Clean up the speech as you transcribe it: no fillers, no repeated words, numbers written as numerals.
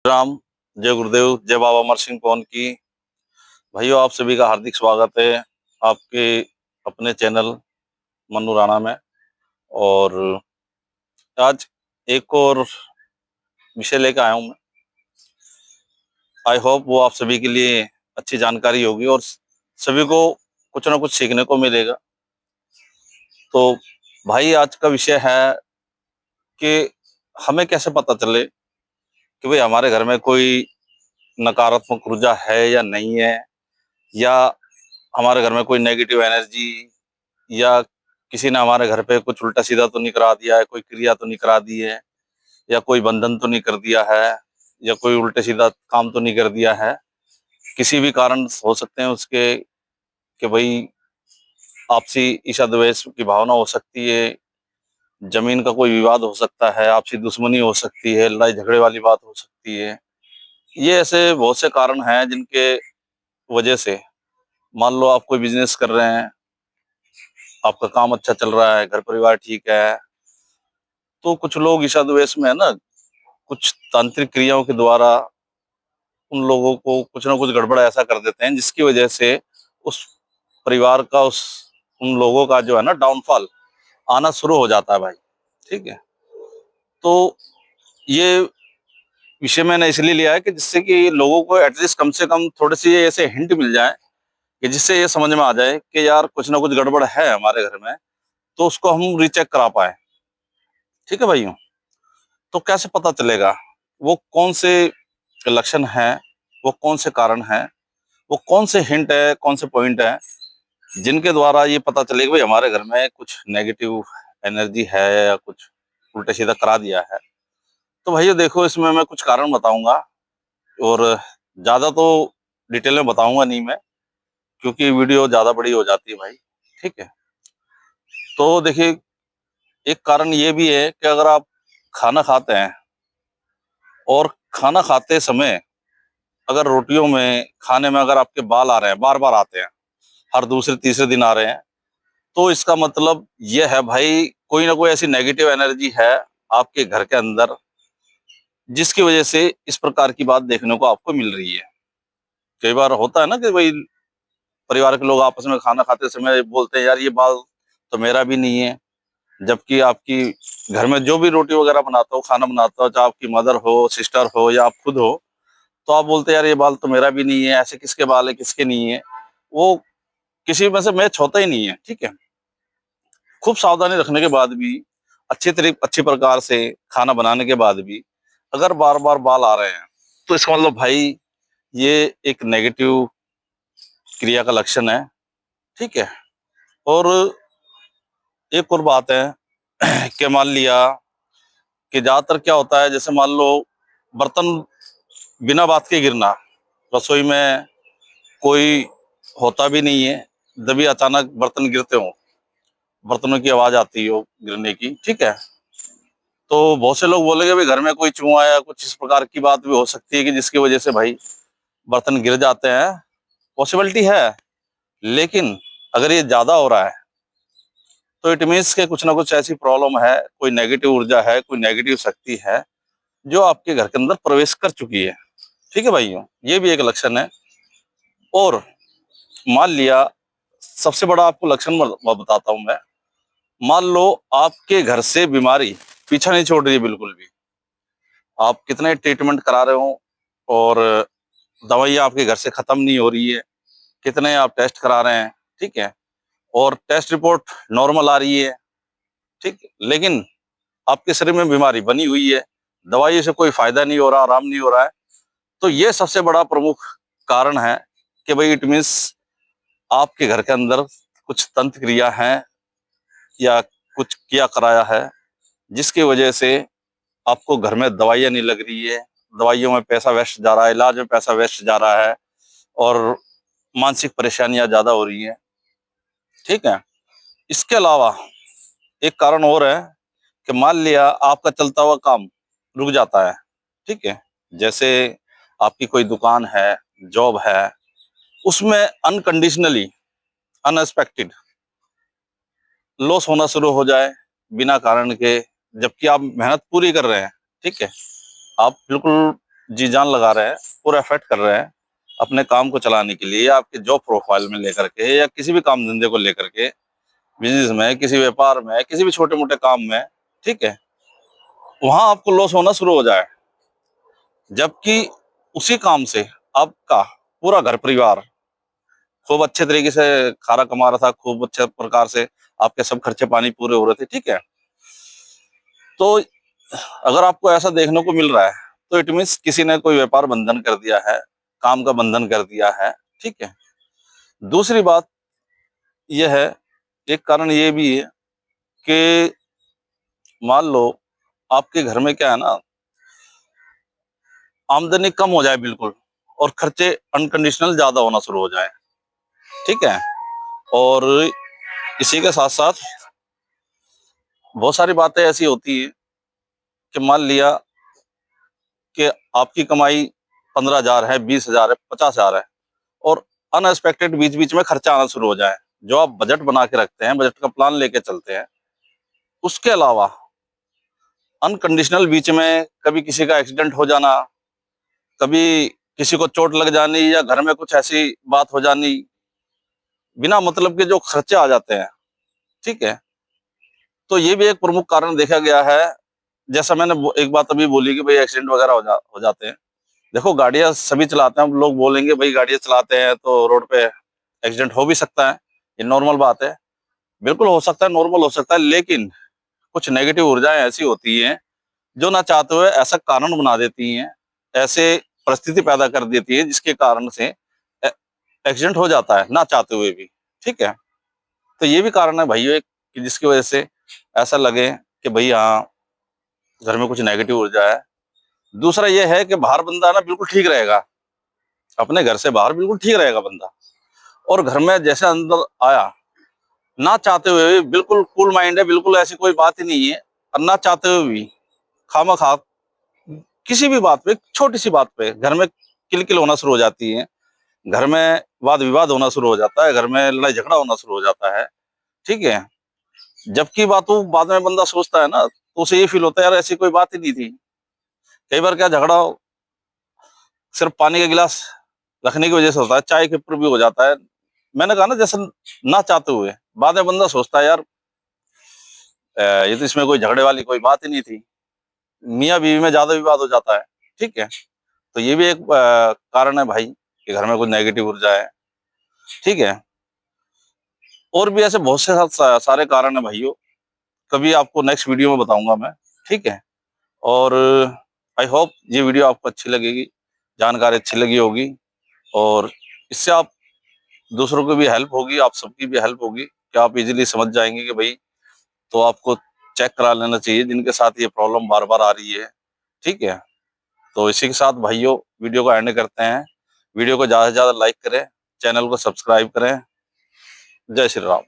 राम, जय गुरुदेव, जय बाबा अमर सिंह कौन की। भाइयों, आप सभी का हार्दिक स्वागत है आपके अपने चैनल मन्नू राणा में। और आज एक और विषय लेकर आया हूं मैं। आई होप वो आप सभी के लिए अच्छी जानकारी होगी और सभी को कुछ ना कुछ सीखने को मिलेगा। तो भाई, आज का विषय है कि हमें कैसे पता चले कि भाई हमारे घर में कोई नकारात्मक ऊर्जा है या नहीं है, या हमारे घर में कोई नेगेटिव एनर्जी, या किसी ने हमारे घर पे कुछ उल्टा सीधा तो नहीं करा दिया है, कोई क्रिया तो नहीं करा दी है, या कोई बंधन तो नहीं कर दिया है, या कोई उल्टे सीधा काम तो नहीं कर दिया है। किसी भी कारण हो सकते हैं उसके, कि भाई आपसी ईर्ष्या द्वेष की भावना हो सकती है, जमीन का कोई विवाद हो सकता है, आपसी दुश्मनी हो सकती है, लड़ाई झगड़े वाली बात हो सकती है। ये ऐसे बहुत से कारण हैं जिनके वजह से, मान लो आप कोई बिजनेस कर रहे हैं, आपका काम अच्छा चल रहा है, घर परिवार ठीक है, तो कुछ लोग ईर्ष्या द्वेष में है ना, कुछ तांत्रिक क्रियाओं के द्वारा उन लोगों को कुछ ना कुछ गड़बड़ ऐसा कर देते हैं जिसकी वजह से उस परिवार का, उस उन लोगों का जो है ना डाउनफॉल आना शुरू हो जाता है भाई। ठीक है। तो ये विषय मैंने इसलिए लिया है कि जिससे कि लोगों को एटलीस्ट कम से कम थोड़ी सी ऐसे हिंट मिल जाए, कि जिससे ये समझ में आ जाए कि यार कुछ ना कुछ गड़बड़ है हमारे घर में, तो उसको हम रीचेक करा पाए। ठीक है भाइयों। तो कैसे पता चलेगा, वो कौन से लक्षण हैं, वो कौन से कारण हैं, वो कौन से हिंट है, कौन से पॉइंट है जिनके द्वारा ये पता चलेगा भाई हमारे घर में कुछ नेगेटिव एनर्जी है या कुछ उल्टा सीधा करा दिया है। तो भैया देखो, इसमें मैं कुछ कारण बताऊंगा, और ज्यादा तो डिटेल में बताऊंगा नहीं मैं, क्योंकि वीडियो ज्यादा बड़ी हो जाती है भाई। ठीक है। तो देखिए, एक कारण ये भी है कि अगर आप खाना खाते हैं और खाना खाते समय अगर रोटियों में, खाने में अगर आपके बाल आ रहे हैं, बार बार आते हैं, हर दूसरे तीसरे दिन आ रहे हैं, तो इसका मतलब ये है भाई, कोई ना कोई ऐसी नेगेटिव एनर्जी है आपके घर के अंदर, जिसकी वजह से इस प्रकार की बात देखने को आपको मिल रही है। कई बार होता है ना कि भाई परिवार के लोग आपस में खाना खाते समय बोलते हैं, यार ये बाल तो मेरा भी नहीं है। जबकि आपकी घर में जो भी रोटी वगैरह बनाता हो, खाना बनाता हो, चाहे आपकी मदर हो, सिस्टर हो, या आप खुद हो, तो आप बोलते हैं यार ये बाल तो मेरा भी नहीं है, ऐसे किसके बाल है, किसके नहीं है। वो किसी में से मैच होता ही नहीं है। ठीक है। खूब सावधानी रखने के बाद भी, अच्छी प्रकार से खाना बनाने के बाद भी अगर बार बार बाल आ रहे हैं, तो इसका मतलब भाई ये एक नेगेटिव क्रिया का लक्षण है। ठीक है। और एक और बात है कि मान लिया कि ज्यादातर क्या होता है, जैसे मान लो बर्तन बिना बात के गिरना, रसोई में कोई होता भी नहीं है, जब भी अचानक बर्तन गिरते हो, बर्तनों की आवाज आती हो गिरने की। ठीक है। तो बहुत से लोग बोलेंगे भाई घर में कोई चूहा या कुछ इस प्रकार की बात भी हो सकती है कि जिसकी वजह से भाई बर्तन गिर जाते हैं। पॉसिबिलिटी है, लेकिन अगर ये ज्यादा हो रहा है तो इट मीन्स के कुछ ना कुछ ऐसी प्रॉब्लम है, कोई नेगेटिव ऊर्जा है, कोई नेगेटिव शक्ति है जो आपके घर के अंदर प्रवेश कर चुकी है। ठीक है भाइयों, ये भी एक लक्षण है। और मान लिया, सबसे बड़ा आपको लक्षण बताता हूं मैं। मान लो आपके घर से बीमारी पीछा नहीं छोड़ रही है बिल्कुल भी, आप कितने ट्रीटमेंट करा रहे हो और दवाइयाँ आपके घर से खत्म नहीं हो रही है, कितने आप टेस्ट करा रहे हैं। ठीक है। और टेस्ट रिपोर्ट नॉर्मल आ रही है। ठीक, लेकिन आपके शरीर में बीमारी बनी हुई है, दवाइयों से कोई फायदा नहीं हो रहा, आराम नहीं हो रहा है। तो ये सबसे बड़ा प्रमुख कारण है कि भाई इट मीन्स आपके घर के अंदर कुछ तंत्र क्रिया है या कुछ किया कराया है, जिसकी वजह से आपको घर में दवाइयाँ नहीं लग रही है, दवाइयों में पैसा वेस्ट जा रहा है, इलाज में पैसा वेस्ट जा रहा है, और मानसिक परेशानियां ज्यादा हो रही हैं। ठीक है। इसके अलावा एक कारण और है कि मान लिया आपका चलता हुआ काम रुक जाता है। ठीक है। जैसे आपकी कोई दुकान है, जॉब है, उसमें अनकंडीशनली, अनएक्सपेक्टेड लॉस होना शुरू हो जाए बिना कारण के, जबकि आप मेहनत पूरी कर रहे हैं। ठीक है। आप बिल्कुल जी जान लगा रहे हैं, पूरा एफर्ट कर रहे हैं अपने काम को चलाने के लिए, या आपके जॉब प्रोफाइल में लेकर के, या किसी भी काम धंधे को लेकर के, बिजनेस में, किसी व्यापार में, किसी भी छोटे मोटे काम में, ठीक है, वहां आपको लॉस होना शुरू हो जाए, जबकि उसी काम से आपका पूरा घर परिवार खूब अच्छे तरीके से खाना कमा रहा था, खूब अच्छे प्रकार से आपके सब खर्चे पानी पूरे हो रहे थे, ठीक है। तो अगर आपको ऐसा देखने को मिल रहा है, तो इट मीन्स किसी ने कोई व्यापार बंधन कर दिया है, काम का बंधन कर दिया है, ठीक है। दूसरी बात यह है, एक कारण ये भी है कि मान लो आपके घर में क्या है ना, आमदनी कम हो जाए बिल्कुल, और खर्चे अनकंडीशनल ज्यादा होना शुरू हो जाए, ठीक है। और इसी के साथ साथ बहुत सारी बातें ऐसी होती है कि मान लिया कि आपकी कमाई 15,000 है, 20,000 है, 50,000 है, और अनएक्सपेक्टेड बीच बीच में खर्चा आना शुरू हो जाए, जो आप बजट बना के रखते हैं, बजट का प्लान लेके चलते हैं, उसके अलावा अनकंडीशनल बीच में कभी किसी का एक्सीडेंट हो जाना, कभी किसी को चोट लग जानी, या घर में कुछ ऐसी बात हो जानी, बिना मतलब के जो खर्चे आ जाते हैं, ठीक है। तो ये भी एक प्रमुख कारण देखा गया है। जैसा मैंने एक बात अभी बोली कि भाई एक्सीडेंट वगैरह हो जाते हैं। देखो गाड़ियां सभी चलाते हैं, हम लोग बोलेंगे भाई गाड़ियां चलाते हैं तो रोड पे एक्सीडेंट हो भी सकता है, ये नॉर्मल बात है, बिल्कुल हो सकता है, नॉर्मल हो सकता है। लेकिन कुछ नेगेटिव ऊर्जाएं ऐसी होती हैं जो ना चाहते हुए ऐसा कारण बना देती हैं, ऐसे परिस्थिति पैदा कर देती है जिसके कारण से एक्सीडेंट हो जाता है ना चाहते हुए भी, ठीक है। तो ये भी कारण है भाइयों एक, कि जिसकी वजह से ऐसा लगे कि भाई हाँ, घर में कुछ नेगेटिव ऊर्जा है। दूसरा ये है कि बाहर बंदा ना बिल्कुल ठीक रहेगा, अपने घर से बाहर बिल्कुल ठीक रहेगा बंदा, और घर में जैसे अंदर आया, ना चाहते हुए भी बिल्कुल कूल माइंड है, बिल्कुल ऐसी कोई बात ही नहीं है, और ना चाहते हुए भी खामखा किसी भी बात पे, छोटी सी बात पे घर में किलकिल होना शुरू हो जाती है, घर में वाद विवाद होना शुरू हो जाता है, घर में लड़ाई झगड़ा होना शुरू हो जाता है, ठीक है। जबकि बातों बाद में बंदा सोचता है ना, तो उसे ये फील होता है यार ऐसी कोई बात ही नहीं थी। कई बार क्या झगड़ा सिर्फ पानी का गिलास रखने की वजह से होता है, चाय के ऊपर भी हो जाता है। मैंने कहा ना, जैसे ना चाहते हुए बाद में बंदा सोचता है यार ये तो इसमें कोई झगड़े वाली कोई बात ही नहीं थी, मियाँ बीवी में ज्यादा विवाद हो जाता है, ठीक है। तो ये भी एक कारण है भाई कि घर में कुछ नेगेटिव ऊर्जा है, ठीक है। और भी ऐसे बहुत से सारे कारण है भाइयों, कभी आपको नेक्स्ट वीडियो में बताऊंगा मैं, ठीक है। और आई होप ये वीडियो आपको अच्छी लगेगी, जानकारी अच्छी लगी होगी, और इससे आप दूसरों को भी हेल्प होगी, आप सबकी भी हेल्प होगी, कि आप इजीली समझ जाएंगे कि भाई तो आपको चेक करा लेना चाहिए जिनके साथ ये प्रॉब्लम बार बार आ रही है, ठीक है। तो इसी के साथ भाइयों वीडियो को एंड करते हैं। वीडियो को ज्यादा से ज्यादा लाइक करें, चैनल को सब्सक्राइब करें। जय श्री राम।